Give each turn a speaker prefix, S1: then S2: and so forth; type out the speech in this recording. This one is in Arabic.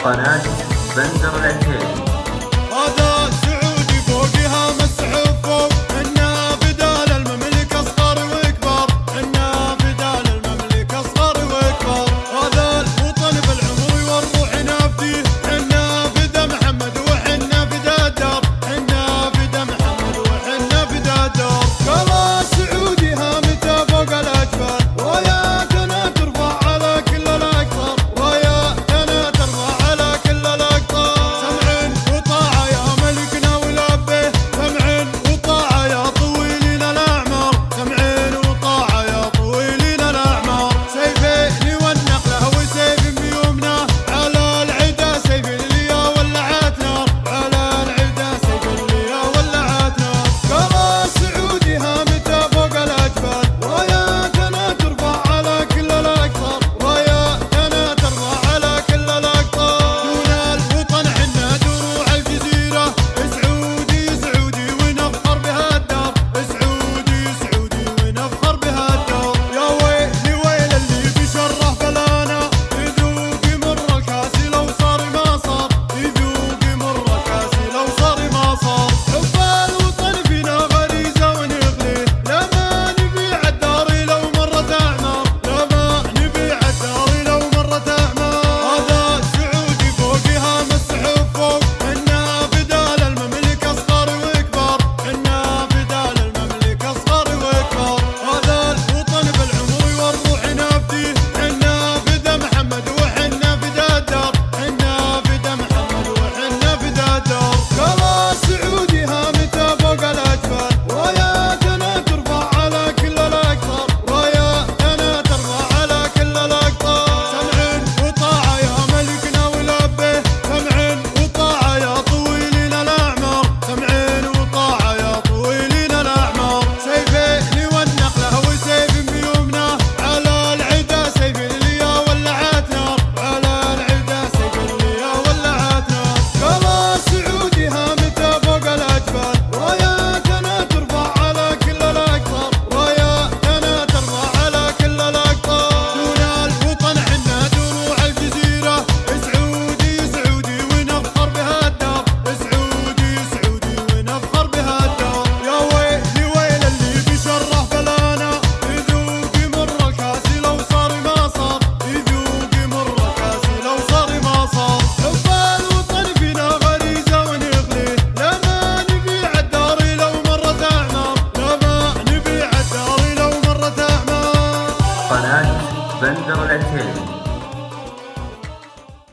S1: قناة بندر العتيبي.
S2: هذا سعودي فوقها مسحوب فوق، إنا بدال المملكة أصغر وكبر، إنا بدال المملكة أصغر وكبر. هذا الوطن بالعمر والروح نفديه، إنا فدا محمد وحنا فدا الدار، إنا فدا محمد وحنا فدا الدار. قال سعودي هامته فوق الأجبال، راياتنا ترفع على كل الأقطار، راياتنا ترفع على كل الأقطار. سمع وطاعة يا ملكنا ولبيه، سمع وطاعة يا طويلين الأعمار، سمع وطاعة يا طويلين الأعمار. سيفين والنقلة وسيف بيومنا، على العدا سيف اللي ولعت نار، على العدا سيف اللي ولعت نار. قال سعودي هامته فوق الأجبال، راياتنا ترفع على كل الأقطار، راياتنا ترفع على كل الأقطار. دون الوطن عنا دروع الجزيرة، سعودي سعودي ونفخر بها الدار، سعودي سعودي ونفخر بها الدار. يا ويلي ويل اللي بشره بلانا، يذوق مر الكاس لو صار ما صار، يذوق مر الكاس لو صار ما صار. حب الوطن فينا غريزة ونغليه، لا ما نبيع الدار لو مرت أعمار، لا ما نبيع الدار لو مرت أعمار. هذا سعودي فوقها مسحوب فوق، إنا بدال المملكة أصغر وكبر، إنا بدال المملكة أصغر وكبر. هذا الوطن بالعمر والروح نفديه، إنا فدا محمد وحنا فدا الدار، إنا فدا محمد وحنا فدا الدار. قال سعودي هامته فوق الأجبال، راياتنا ترفع على كل الأقطار، راياتنا ترفع على كل الأقطار. سمع وطاعة يا ملكنا ولبيه، سمع وطاعة يا طويلين الأعمار، سمع وطاعة يا طويلين الأعمار. سيفين والنقلة وسيف بيومنا، على العدا سيف اللي ولعت نار، على العدا سيف اللي ولعت نار. قال سعودي هامته فوق الأجبال، راياتنا ترفع على كل الأقطار، راياتنا ترفع على كل الأقطار. دون الوطن عنا دروع الجزيرة، سعودي سعودي ونفخر بها الدار، سعودي سعودي ونفخر بها الدار. يا ويلي ويل اللي بشره بلانا، يذوق مر الكاس لو صار ما صار، يذوق مر الكاس لو صار ما صار. حب الوطن فينا غريزة ونغليه، لا ما نبيع الدار لو مرت أعمار، لا ما نبيع الدار لو مرت أعمار.
S1: قناة بندر العتيبي.